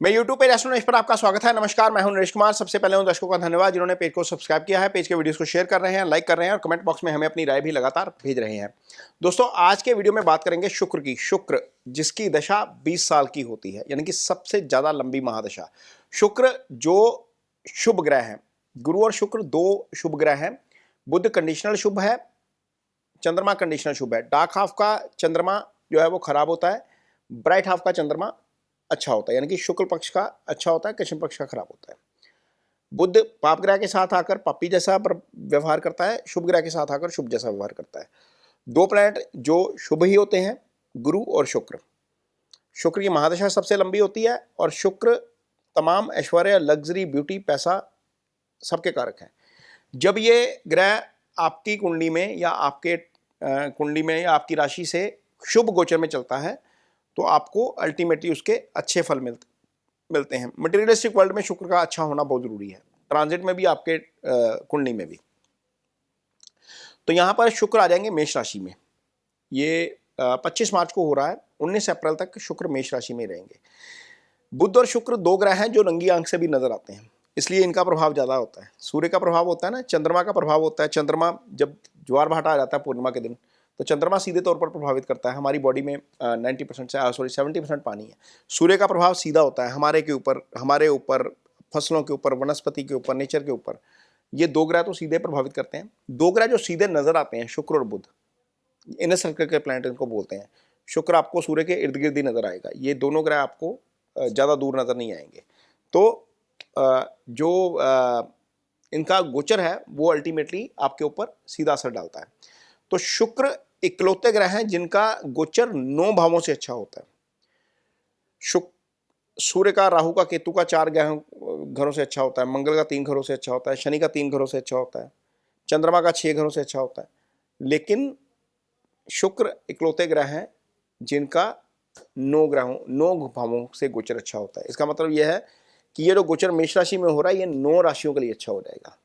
मैं YouTube page astro Naresh पर आपका स्वागत है। नमस्कार, मैं हूं नरेश कुमार। सबसे पहले उन दर्शकों का धन्यवाद जिन्होंने पेज को सब्सक्राइब किया है, पेज के वीडियोस को शेयर कर रहे हैं, लाइक कर रहे हैं और कमेंट बॉक्स में हमें अपनी राय भी लगातार भेज रहे हैं। दोस्तों, आज के वीडियो में बात करेंगे शुक्र की। शुक्र जिसकी दशा 20 साल की होती है, यानी कि सबसे ज्यादा लंबी महादशा। शुक्र जो शुभ ग्रह है, गुरु और शुक्र दो शुभ ग्रह हैं। बुध कंडीशनल शुभ है, चंद्रमा कंडीशनल शुभ है। डार्क हाफ का चंद्रमा जो है वो खराब होता है, ब्राइट हाफ का चंद्रमा अच्छा होता है, यानी कि शुक्ल पक्ष का अच्छा होता है, कृष्ण पक्ष का खराब होता है। बुध पाप ग्रह के साथ आकर पापी जैसा व्यवहार करता है, शुभ ग्रह के साथ आकर शुभ जैसा व्यवहार करता है। दो प्लैनेट जो शुभ ही होते हैं, गुरु और शुक्र। शुक्र की महादशा सबसे लंबी होती है और शुक्र तमाम ऐश्वर्य, लग्जरी, ब्यूटी, पैसा सबके कारक हैं। जब ये ग्रह आपकी कुंडली में या आपके कुंडली में या आपकी राशि से शुभ गोचर में चलता है तो आपको अल्टीमेटली उसके अच्छे फल मिलते हैं। मटेरियलिस्टिक वर्ल्ड में शुक्र का अच्छा होना बहुत जरूरी है, ट्रांजिट में भी, आपके कुंडली में भी। तो यहां पर शुक्र आ जाएंगे मेष राशि में। ये 25 मार्च को हो रहा है, 19 अप्रैल तक शुक्र मेष राशि में रहेंगे। बुध और शुक्र दो ग्रह हैं जो नंगी आंख से भी नजर आते हैं, इसलिए इनका प्रभाव ज्यादा होता है। सूर्य का प्रभाव होता है ना, चंद्रमा का प्रभाव होता है। चंद्रमा जब ज्वार भाटा आ जाता है पूर्णिमा के दिन, तो चंद्रमा सीधे तौर पर प्रभावित करता है। हमारी बॉडी में 90% से 70% पानी है। सूर्य का प्रभाव सीधा होता है हमारे ऊपर, फसलों के ऊपर, वनस्पति के ऊपर, नेचर के ऊपर। ये दो ग्रह तो सीधे प्रभावित करते हैं। दो ग्रह जो सीधे नजर आते हैं, शुक्र और बुध, इनर सर्कल के प्लैनेट इनको बोलते हैं। शुक्र आपको सूर्य के इर्द गिर्द ही नजर आएगा, ये दोनों ग्रह आपको ज्यादा दूर नजर नहीं आएंगे। तो जो इनका गोचर है वो अल्टीमेटली आपके ऊपर सीधा असर डालता है। तो शुक्र इकलौते ग्रह हैं जिनका गोचर 9 भावों से अच्छा होता है। सूर्य का, राहु का, केतु का 4 घरों से अच्छा होता है, मंगल का 3 घरों से अच्छा होता है, शनि का 3 घरों से अच्छा होता है, चंद्रमा का 6 घरों से अच्छा होता है। लेकिन शुक्र इकलौते ग्रह हैं जिनका 9 भावों से गोचर अच्छा होता है। इसका मतलब यह है कि ये जो गोचर मेष राशि में हो रहा है, ये 9 राशियों के लिए अच्छा हो जाएगा।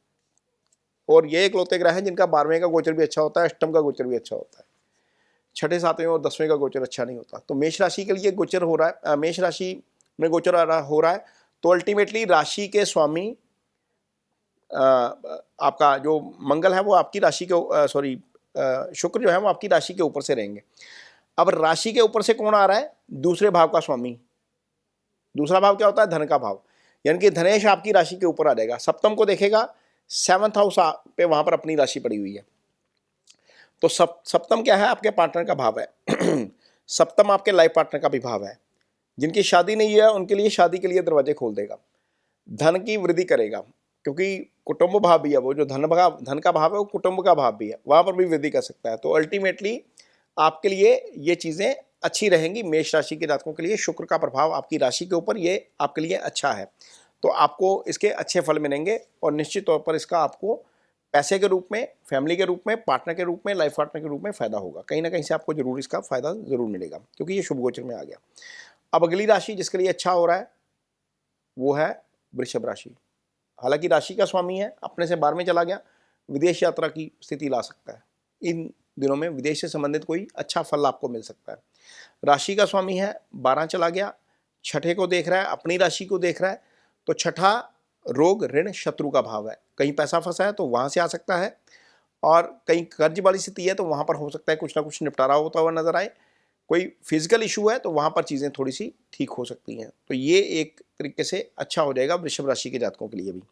और ये इकलौते ग्रह हैं जिनका 12वें का गोचर भी अच्छा होता है, अष्टम का गोचर भी अच्छा होता है, छठे, 7वें और 10वें का गोचर अच्छा नहीं होता। तो मेष राशि के लिए गोचर हो रहा है, मेष राशि में गोचर हो रहा है, तो अल्टीमेटली राशि के स्वामी आपका जो मंगल है वो आपकी राशि के शुक्र जो है वो आपकी राशि के ऊपर से रहेंगे। अब राशि के ऊपर से कौन आ रहा है? दूसरे भाव का स्वामी। दूसरा भाव क्या होता है? धन का भाव, यानी कि धनेश आपकी राशि के ऊपर आ जाएगा। सप्तम को देखेगा, 7th हाउस पे वहां पर अपनी राशि पड़ी हुई है। तो सप्तम क्या है? आपके पार्टनर का भाव है। सप्तम आपके लाइफ पार्टनर का भी भाव है। जिनकी शादी नहीं है उनके लिए शादी के लिए दरवाजे खोल देगा, धन की वृद्धि करेगा, क्योंकि कुटुंब भाव भी है वो, जो धन का भाव है वो कुटुंब का भाव भी है, वहां पर भी वृद्धि कर सकता है। तो अल्टीमेटली आपके लिए ये चीजें अच्छी रहेंगी। मेष राशि के जातकों के लिए शुक्र का प्रभाव आपकी राशि के ऊपर ये आपके लिए अच्छा है, तो आपको इसके अच्छे फल मिलेंगे। और निश्चित तौर पर इसका आपको पैसे के रूप में, फैमिली के रूप में, पार्टनर के रूप में, लाइफ पार्टनर के रूप में फायदा होगा। कहीं ना कहीं से आपको जरूर इसका फायदा जरूर मिलेगा, क्योंकि ये शुभ गोचर में आ गया। अब अगली राशि जिसके लिए अच्छा हो रहा है वो है वृषभ राशि। हालांकि राशि का स्वामी है, अपने से 12वें चला गया, विदेश यात्रा की स्थिति ला सकता है। इन दिनों में विदेश से संबंधित कोई अच्छा फल आपको मिल सकता है। राशि का स्वामी है, 12 चला गया, छठे को देख रहा है, अपनी राशि को देख रहा है। तो छठा रोग, ऋण, शत्रु का भाव है। कहीं पैसा फंसा है तो वहां से आ सकता है, और कहीं कर्ज वाली स्थिति है तो वहां पर हो सकता है कुछ ना कुछ निपटारा होता हुआ नजर आए। कोई फिजिकल इशू है तो वहां पर चीजें थोड़ी सी ठीक हो सकती हैं। तो ये एक तरीके से अच्छा हो जाएगा वृषभ राशि के जातकों के लिए भी।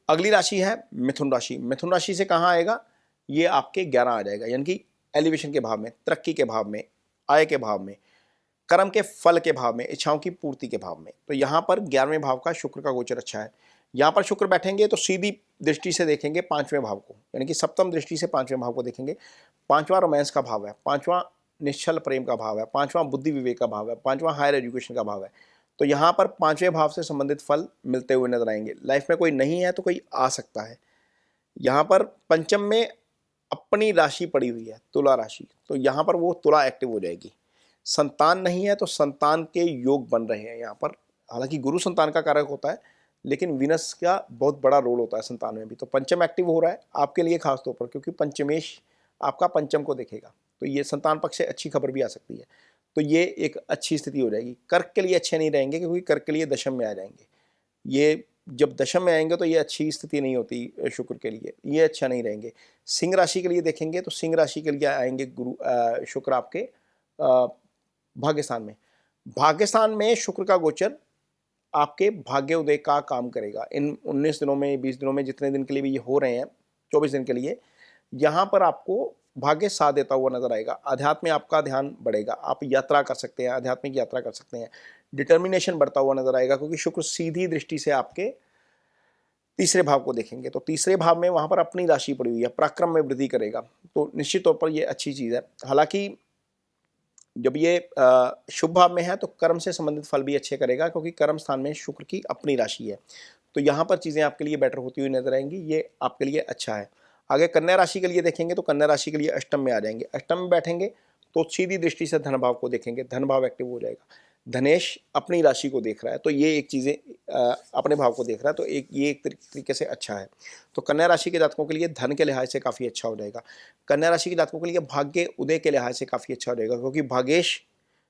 अगली राशि है मिथुन राशि। मिथुन राशि से कहाँ आएगा? ये आपके 11 आ जाएगा, यानी कि एलिवेशन के भाव में, तरक्की के भाव में, आय के भाव में, कर्म के फल के भाव में, इच्छाओं की पूर्ति के भाव में। तो यहाँ पर 11वें भाव का शुक्र का गोचर अच्छा है। यहाँ पर शुक्र बैठेंगे तो सीधी दृष्टि से देखेंगे 5वें भाव को, यानी कि सप्तम दृष्टि से 5वें भाव को देखेंगे। 5वां रोमांस का भाव है, 5वां निश्चल प्रेम का भाव है, 5वां बुद्धि विवेक का भाव है, 5वां हायर एजुकेशन का भाव है। तो यहाँ पर 5वें भाव से संबंधित फल मिलते हुए नजर आएंगे। लाइफ में कोई नहीं है तो कोई आ सकता है। यहाँ पर पंचम में अपनी राशि पड़ी हुई है, तुला राशि, तो यहाँ पर वो तुला एक्टिव हो जाएगी। संतान नहीं है तो संतान के योग बन रहे हैं यहाँ पर। हालांकि गुरु संतान का कारक होता है, लेकिन विनस का बहुत बड़ा रोल होता है संतान में भी। तो पंचम एक्टिव हो रहा है आपके लिए खास तौर पर, क्योंकि पंचमेश आपका पंचम को देखेगा, तो ये संतान पक्ष से अच्छी खबर भी आ सकती है। तो ये एक अच्छी स्थिति हो जाएगी। कर्क के लिए अच्छे नहीं रहेंगे क्योंकि कर्क के लिए दशम में आ जाएंगे। ये जब दशम में आएंगे तो ये अच्छी स्थिति नहीं होती शुक्र के लिए, ये अच्छा नहीं रहेंगे। सिंह राशि के लिए देखेंगे तो सिंह राशि के लिए आएंगे शुक्र आपके भाग्यस्थान में। भाग्यस्थान में शुक्र का गोचर आपके भाग्य उदय का काम करेगा। इन 19 दिनों में, 20 दिनों में, जितने दिन के लिए भी ये हो रहे हैं, 24 दिन के लिए, यहाँ पर आपको भाग्य साथ देता हुआ नजर आएगा। अध्यात्म में आपका ध्यान बढ़ेगा, आप यात्रा कर सकते हैं, आध्यात्मिक यात्रा कर सकते हैं। डिटर्मिनेशन बढ़ता हुआ नजर आएगा क्योंकि शुक्र सीधी दृष्टि से आपके तीसरे भाव को देखेंगे। तो तीसरे भाव में वहां पर अपनी राशि पड़ी हुई है, पराक्रम में वृद्धि करेगा, तो निश्चित तौर पर यह अच्छी चीज है। हालांकि जब ये शुभ भाव में है तो कर्म से संबंधित फल भी अच्छे करेगा क्योंकि कर्म स्थान में शुक्र की अपनी राशि है। तो यहाँ पर चीज़ें आपके लिए बेटर होती हुई नजर आएंगी, ये आपके लिए अच्छा है। आगे कन्या राशि के लिए देखेंगे तो कन्या राशि के लिए अष्टम में आ जाएंगे। अष्टम में बैठेंगे तो सीधी दृष्टि से धन भाव को देखेंगे, धन भाव एक्टिव हो जाएगा। धनेश अपनी राशि को देख रहा है तो ये एक चीज़ें अपने भाव को देख रहा है, तो ये एक तरीके से अच्छा है। तो कन्या राशि के जातकों के लिए धन के लिहाज से काफ़ी अच्छा हो जाएगा। कन्या राशि के जातकों के लिए भाग्य उदय के लिहाज से काफ़ी अच्छा हो जाएगा क्योंकि भाग्येश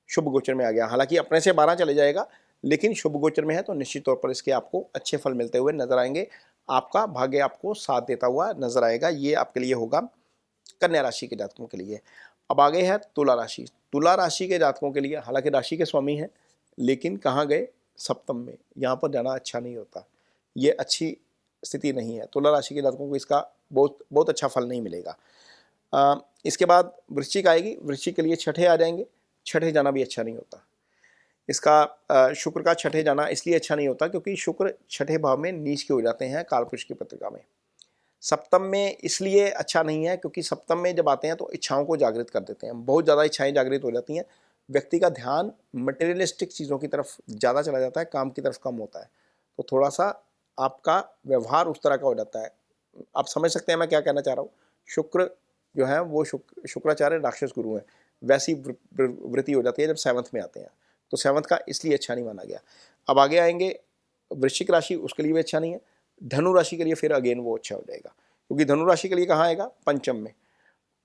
शुभ गोचर में आ गया। हालांकि अपने से 12 चले जाएगा लेकिन शुभ गोचर में है तो निश्चित तौर पर इसके आपको अच्छे फल मिलते हुए नजर आएंगे। आपका भाग्य आपको साथ देता हुआ नजर आएगा। ये आपके लिए होगा कन्या राशि के जातकों के लिए। अब आगे है तुला राशि। तुला राशि के जातकों के लिए हालांकि राशि के स्वामी हैं लेकिन कहाँ गए, सप्तम में। यहाँ पर जाना अच्छा नहीं होता, ये अच्छी स्थिति नहीं है। तुला राशि के जातकों को इसका बहुत अच्छा फल नहीं मिलेगा। इसके बाद वृश्चिक आएगी। वृश्चिक के लिए छठे आ जाएंगे। छठे जाना भी अच्छा नहीं होता। इसका शुक्र का छठे जाना इसलिए अच्छा नहीं होता क्योंकि शुक्र छठे भाव में नीच के हो जाते हैं कालपुरुष की पत्रिका में। सप्तम में इसलिए अच्छा नहीं है क्योंकि सप्तम में जब आते हैं तो इच्छाओं को जागृत कर देते हैं, बहुत ज़्यादा इच्छाएं जागृत हो जाती हैं। व्यक्ति का ध्यान मटेरियलिस्टिक चीज़ों की तरफ ज़्यादा चला जाता है, काम की तरफ कम होता है। तो थोड़ा सा आपका व्यवहार उस तरह का हो जाता है। आप समझ सकते हैं मैं क्या कहना चाह रहा हूँ। शुक्र जो है वो शुक्राचार्य राक्षस गुरु हैं, वैसी वृत्ति हो जाती है जब 7th में आते हैं। तो 7th का इसलिए अच्छा नहीं माना गया। अब आगे आएंगे वृश्चिक राशि, उसके लिए भी अच्छा नहीं है। धनु राशि के लिए फिर अगेन वो अच्छा हो जाएगा क्योंकि धनु राशि के लिए कहाँ आएगा, पंचम में।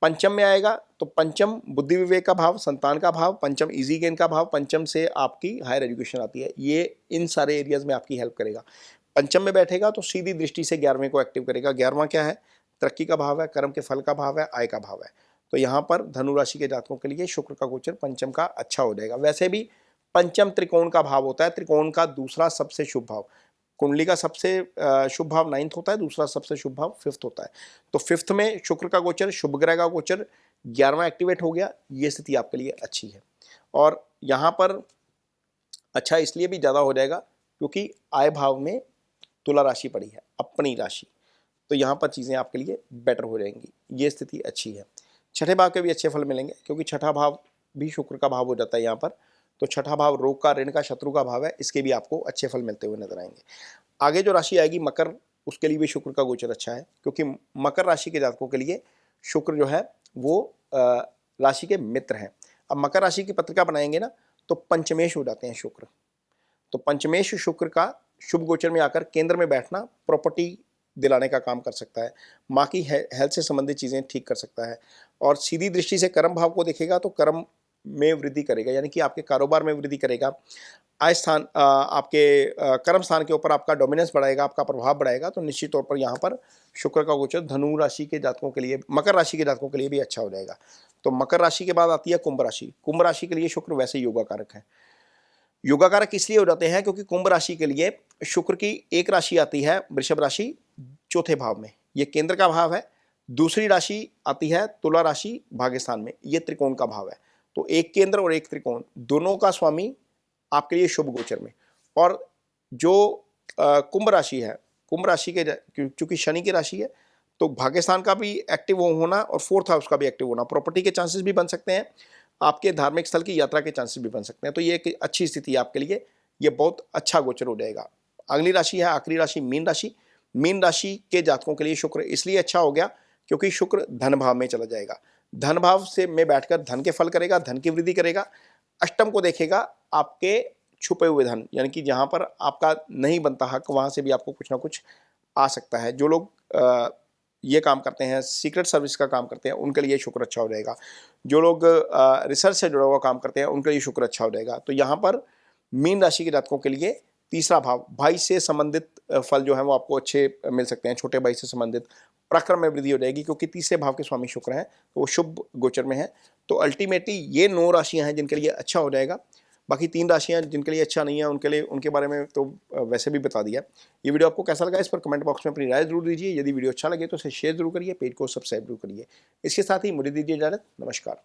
पंचम में आएगा तो पंचम बुद्धि विवेक का भाव, संतान का भाव, पंचम इजी गेन का भाव, पंचम से आपकी हायर एजुकेशन आती है। ये इन सारे एरियाज में आपकी हेल्प करेगा। पंचम में बैठेगा तो सीधी दृष्टि से 11वें को एक्टिव करेगा। 11वां क्या है, तरक्की का भाव है, कर्म के फल का भाव है, आय का भाव है। तो यहाँ पर धनु राशि के जातकों के लिए शुक्र का गोचर पंचम का अच्छा हो जाएगा। वैसे भी पंचम त्रिकोण का भाव होता है, त्रिकोण का दूसरा सबसे शुभ भाव। कुंडली का सबसे शुभ भाव 9th होता है, दूसरा सबसे शुभ भाव 5th होता है। तो 5th में शुक्र का गोचर, शुभ ग्रह का गोचर 11वां एक्टिवेट हो गया, ये स्थिति आपके लिए अच्छी है। और यहाँ पर अच्छा इसलिए भी ज़्यादा हो जाएगा क्योंकि आय भाव में तुला राशि पड़ी है, अपनी राशि। तो यहाँ पर चीज़ें आपके लिए बेटर हो जाएंगी, ये स्थिति अच्छी है। छठे भाव के भी अच्छे फल मिलेंगे क्योंकि छठा भाव भी शुक्र का भाव हो जाता है यहाँ पर। तो छठा भाव रोग का, ऋण का, शत्रु का भाव है, इसके भी आपको अच्छे फल मिलते हुए नजर आएंगे। आगे जो राशि आएगी मकर, उसके लिए भी शुक्र का गोचर अच्छा है क्योंकि मकर राशि के जातकों के लिए शुक्र जो है वो राशि के मित्र हैं। अब मकर राशि की पत्रिका बनाएंगे ना तो पंचमेश हो जाते हैं शुक्र। तो पंचमेश शुक्र का शुभ गोचर में आकर केंद्र में बैठना प्रॉपर्टी दिलाने का काम कर सकता है, माँ की हेल्थ से संबंधित चीज़ें ठीक कर सकता है। और सीधी दृष्टि से कर्म भाव को देखेगा तो कर्म में वृद्धि करेगा, यानी कि आपके कारोबार में वृद्धि करेगा। आय स्थान आपके कर्म स्थान के ऊपर आपका डोमिनेंस बढ़ाएगा, आपका प्रभाव बढ़ाएगा। तो निश्चित तौर पर यहाँ पर शुक्र का गोचर धनु राशि के जातकों के लिए, मकर राशि के जातकों के लिए भी अच्छा हो जाएगा। तो मकर राशि के बाद आती है कुंभ राशि। कुंभ राशि के लिए शुक्र वैसे योगा कारक है। योगा कारक इसलिए हो जाते हैं क्योंकि कुंभ राशि के लिए शुक्र की एक राशि आती है वृषभ राशि, चौथे भाव में, ये केंद्र का भाव है। दूसरी राशि आती है तुला राशि, भाग्यस्थान में, ये त्रिकोण का भाव है। तो एक केंद्र और एक त्रिकोण, दोनों का स्वामी आपके लिए शुभ गोचर में। और जो कुंभ राशि है, कुंभ राशि के चूंकि शनि की राशि है तो भाग्यस्थान का भी एक्टिव होना और 4th हाउस का भी एक्टिव होना, प्रॉपर्टी के चांसेस भी बन सकते हैं, आपके धार्मिक स्थल की यात्रा के चांसेस भी बन सकते हैं। तो ये एक अच्छी स्थिति है आपके लिए, ये बहुत अच्छा गोचर हो जाएगा। अगली राशि है आखिरी राशि मीन राशि। मीन राशि के जातकों के लिए शुक्र इसलिए अच्छा हो गया क्योंकि शुक्र धन भाव में चला जाएगा। धन भाव से में बैठकर धन के फल करेगा, धन की वृद्धि करेगा। अष्टम को देखेगा, आपके छुपे हुए धन, यानी कि जहाँ पर आपका नहीं बनता हक, वहाँ से भी आपको कुछ ना कुछ आ सकता है। जो लोग ये काम करते हैं, सीक्रेट सर्विस का काम करते हैं, उनके लिए शुक्र अच्छा हो जाएगा। जो लोग रिसर्च से जुड़ा हुआ काम करते हैं उनके लिए शुक्र अच्छा हो जाएगा। तो यहाँ पर मीन राशि के जातकों के लिए तीसरा भाव, भाई से संबंधित फल जो है वो आपको अच्छे मिल सकते हैं। छोटे भाई से संबंधित पराक्रम में वृद्धि हो जाएगी, क्योंकि तीसरे भाव के स्वामी शुक्र हैं तो वो शुभ गोचर में है। तो अल्टीमेटली ये 9 राशियां हैं जिनके लिए अच्छा हो जाएगा। बाकी 3 राशियां जिनके लिए अच्छा नहीं है उनके लिए, उनके बारे में तो वैसे भी बता दिया। ये वीडियो आपको कैसा लगा इस पर कमेंट बॉक्स में अपनी राय जरूर दीजिए। यदि वीडियो अच्छा लगे तो इसे शेयर जरूर करिए, पेज को सब्सक्राइब जरूर करिए। इसके साथ ही मुझे दीजिए इजाजत। नमस्कार।